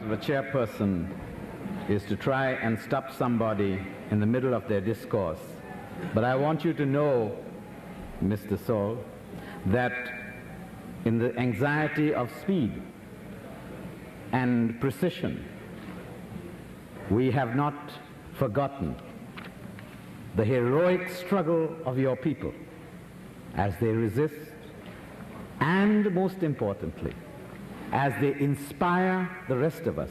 The chairperson is to try and stop somebody in the middle of their discourse. But I want you to know, Mr. Saul, that in the anxiety of speed and precision, we have not forgotten the heroic struggle of your people as they resist, and most importantly, as they inspire the rest of us.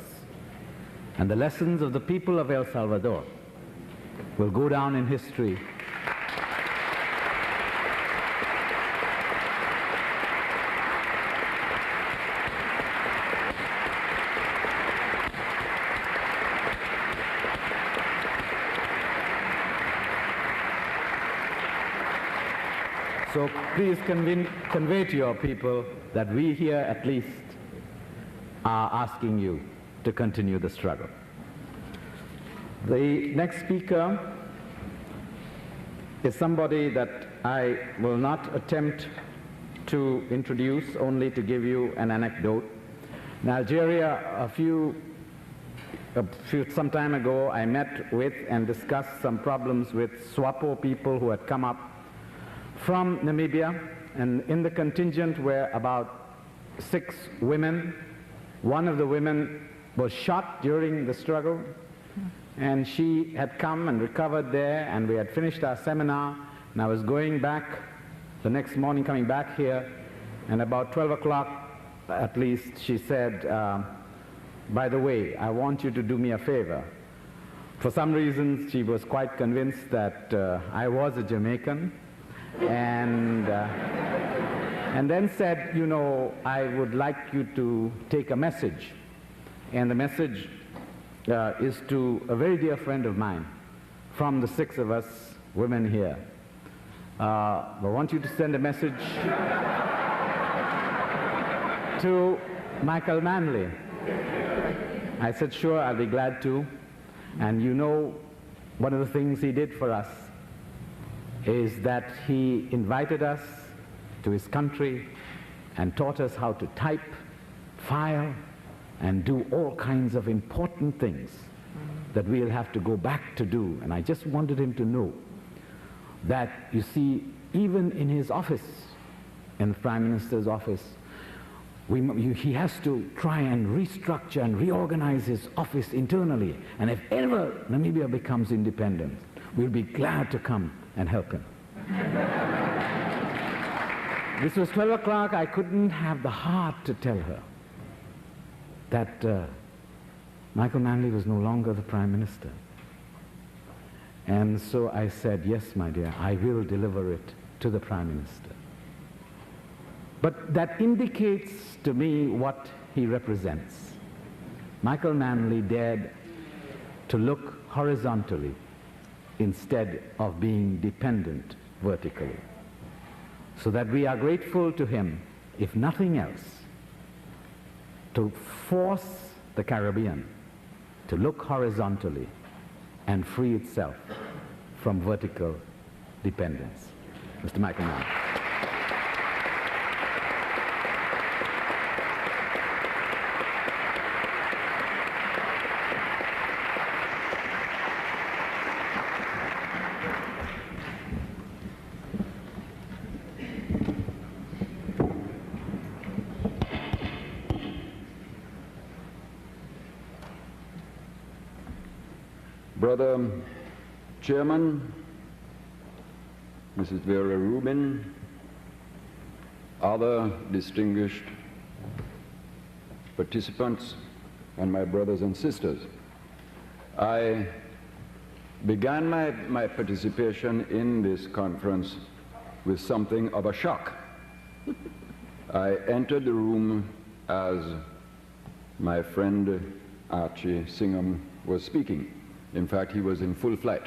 And the lessons of the people of El Salvador will go down in history So please convey to your people that we here at least are asking you to continue the struggle. The next speaker is somebody that I will not attempt to introduce, only to give you an anecdote. In Algeria, some time ago, I met with and discussed some problems with SWAPO people who had come up from Namibia, and in the contingent were about 6 women. One of the women was shot during the struggle, and she had come and recovered there, and we had finished our seminar, and I was going back the next morning, coming back here, and about 12 o'clock at least, she said, by the way, I want you to do me a favor. For some reason, she was quite convinced that I was a Jamaican, and then said, you know, I would like you to take a message. And the message is to a very dear friend of mine from the 6 of us women here. I want you to send a message to Micheal Manley. I said, sure, I'll be glad to. And you know, one of the things he did for us is that he invited us to his country and taught us how to type, file, and do all kinds of important things that we'll have to go back to do. And I just wanted him to know that, you see, even in his office, in the Prime Minister's office, he has to try and restructure and reorganize his office internally. And if ever Namibia becomes independent, we'll be glad to come and help him. This was 12 o'clock. I couldn't have the heart to tell her that Micheal Manley was no longer the Prime Minister. And so I said, yes, my dear, I will deliver it to the Prime Minister. But that indicates to me what he represents. Micheal Manley dared to look horizontally instead of being dependent vertically. So that we are grateful to him, if nothing else, to force the Caribbean to look horizontally and free itself from vertical dependence. Mr. Micheal Manley. Brother Chairman, Mrs. Vera Rubin, other distinguished participants, and my brothers and sisters, I began my participation in this conference with something of a shock. I entered the room as my friend Archie Singham was speaking. In fact, he was in full flight.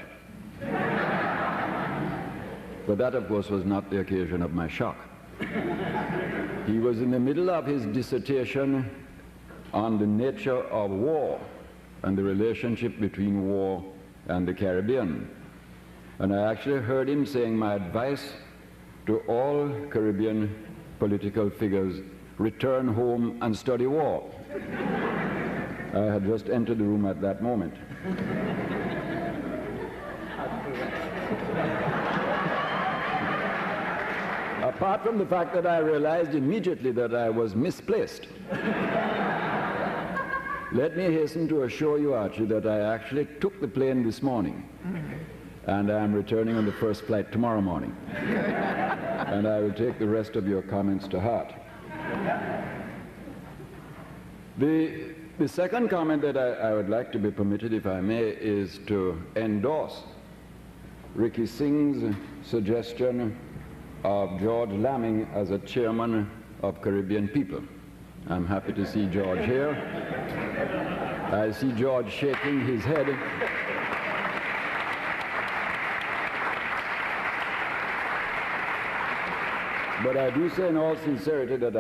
But that, of course, was not the occasion of my shock. He was in the middle of his dissertation on the nature of war and the relationship between war and the Caribbean. And I actually heard him saying, my advice to all Caribbean political figures, return home and study war. I had just entered the room at that moment. Apart from the fact that I realized immediately that I was misplaced. Let me hasten to assure you, Archie, that I actually took the plane this morning, and I am returning on the first flight tomorrow morning. And I will take the rest of your comments to heart. The second comment that I would like to be permitted, if I may, is to endorse Ricky Singh's suggestion of George Lamming as a chairman of Caribbean People. I'm happy to see George here. I see George shaking his head. But I do say in all sincerity that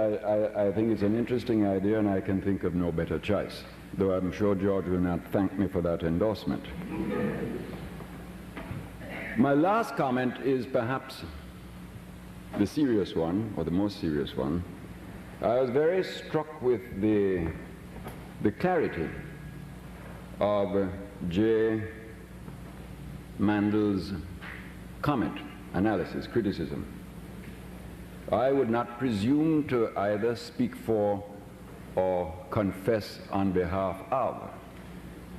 I think it's an interesting idea, and I can think of no better choice, though I'm sure George will not thank me for that endorsement. My last comment is perhaps the serious one, or the most serious one. I was very struck with the clarity of J. Mandel's comment, analysis, criticism. I would not presume to either speak for or confess on behalf of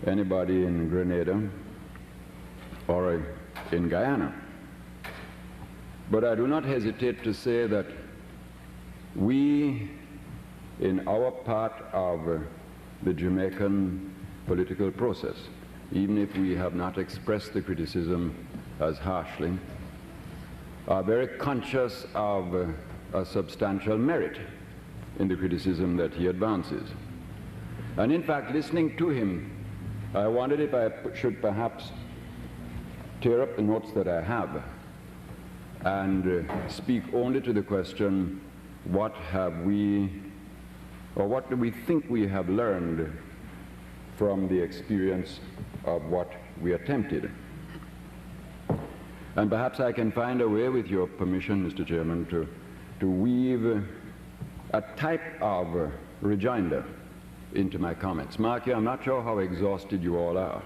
anybody in Grenada or in Guyana. But I do not hesitate to say that we, in our part of the Jamaican political process, even if we have not expressed the criticism as harshly, are very conscious of a substantial merit in the criticism that he advances. And in fact, listening to him, I wondered if I should perhaps tear up the notes that I have and speak only to the question, what have we, or what do we think we have learned from the experience of what we attempted? And perhaps I can find a way, with your permission, Mr. Chairman, to weave a type of rejoinder into my comments. Mark, I'm not sure how exhausted you all are.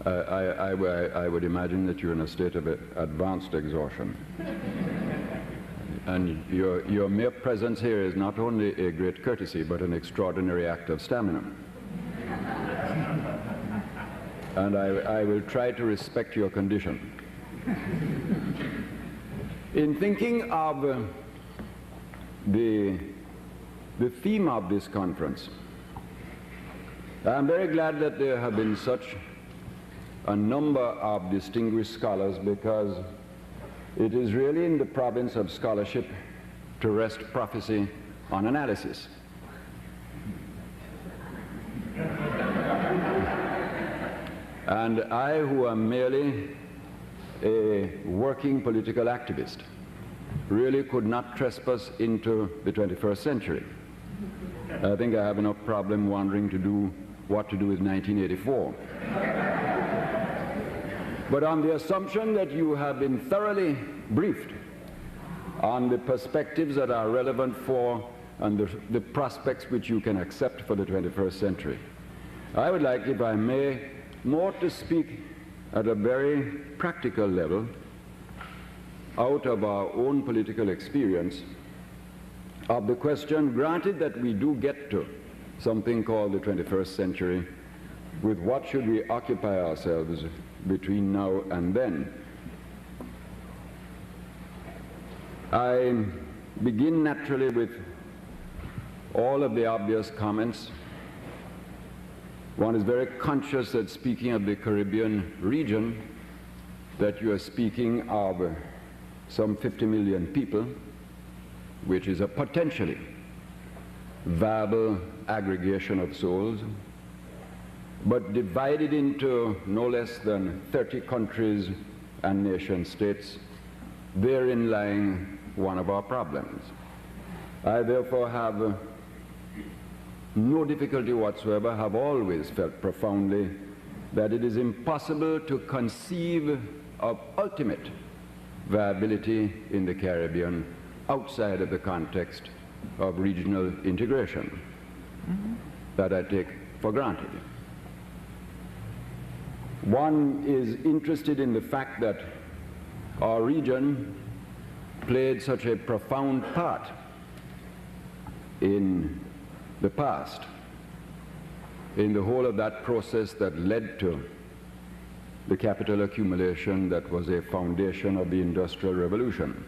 I would imagine that you're in a state of advanced exhaustion. And your mere presence here is not only a great courtesy, but an extraordinary act of stamina. And I will try to respect your condition. In thinking of the theme of this conference, I'm very glad that there have been such a number of distinguished scholars, because it is really in the province of scholarship to rest prophecy on analysis. And I, who am merely a working political activist, really could not trespass into the 21st century. I think I have enough problem wondering what to do with 1984. But on the assumption that you have been thoroughly briefed on the perspectives that are relevant for and the prospects which you can accept for the 21st century, I would like, if I may, more to speak at a very practical level, out of our own political experience, of the question, granted that we do get to something called the 21st century, with what should we occupy ourselves between now and then. I begin naturally with all of the obvious comments. One is very conscious that, speaking of the Caribbean region, that you are speaking of some 50 million people, which is a potentially viable aggregation of souls, but divided into no less than 30 countries and nation states, therein lying one of our problems. I therefore have no difficulty whatsoever, have always felt profoundly that it is impossible to conceive of ultimate viability in the Caribbean outside of the context of regional integration. that I take for granted. One is interested in the fact that our region played such a profound part in the past, in the whole of that process that led to the capital accumulation that was a foundation of the Industrial Revolution.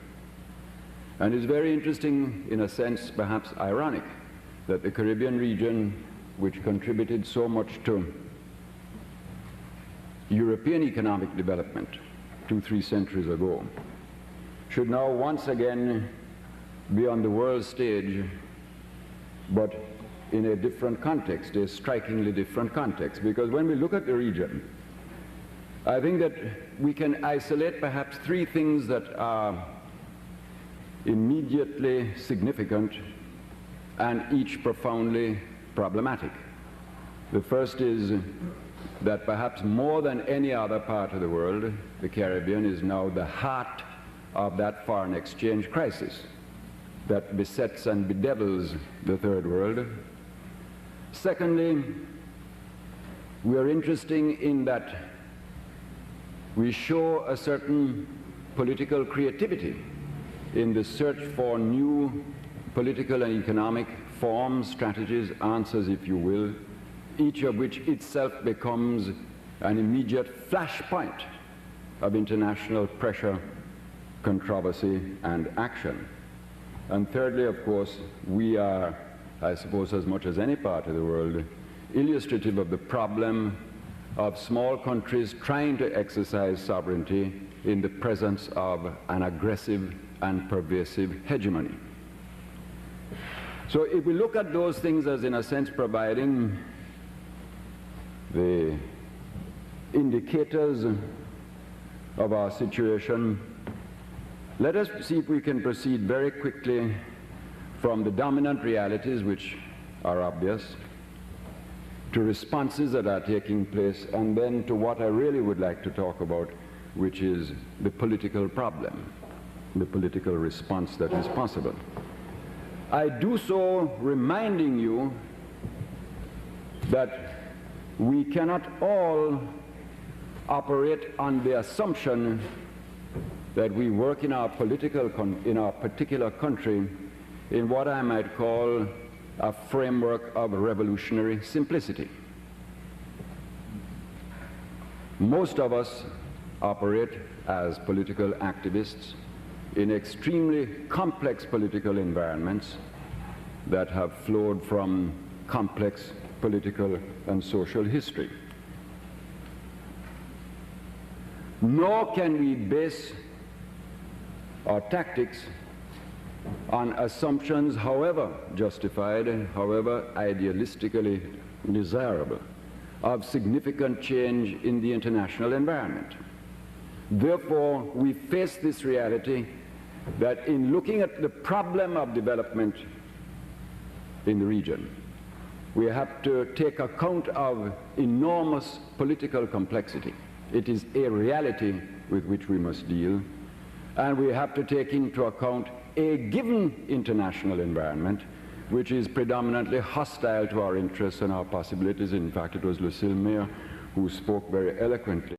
And it's very interesting, in a sense perhaps ironic, that the Caribbean region, which contributed so much to European economic development 2-3 centuries ago, should now once again be on the world stage, but in a different context, a strikingly different context. Because when we look at the region, I think that we can isolate perhaps 3 things that are immediately significant and each profoundly problematic. The first is that perhaps more than any other part of the world, the Caribbean is now the heart of that foreign exchange crisis that besets and bedevils the third world. Secondly, we are interested in that we show a certain political creativity in the search for new political and economic forms, strategies, answers, if you will, each of which itself becomes an immediate flashpoint of international pressure, controversy, and action. And thirdly, of course, we are, I suppose, as much as any part of the world, illustrative of the problem of small countries trying to exercise sovereignty in the presence of an aggressive and pervasive hegemony. So if we look at those things as, in a sense, providing the indicators of our situation, let us see if we can proceed very quickly from the dominant realities, which are obvious, to responses that are taking place, and then to what I really would like to talk about, which is the political problem, the political response that is possible. I do so reminding you that we cannot all operate on the assumption that we work in our particular country in what I might call a framework of revolutionary simplicity. Most of us operate as political activists in extremely complex political environments that have flowed from complex political and social history. Nor can we base our tactics on assumptions, however justified and however idealistically desirable, of significant change in the international environment. Therefore, we face this reality that in looking at the problem of development in the region, we have to take account of enormous political complexity. It is a reality with which we must deal, and we have to take into account a given international environment which is predominantly hostile to our interests and our possibilities. In fact, it was Lucille Mayer who spoke very eloquently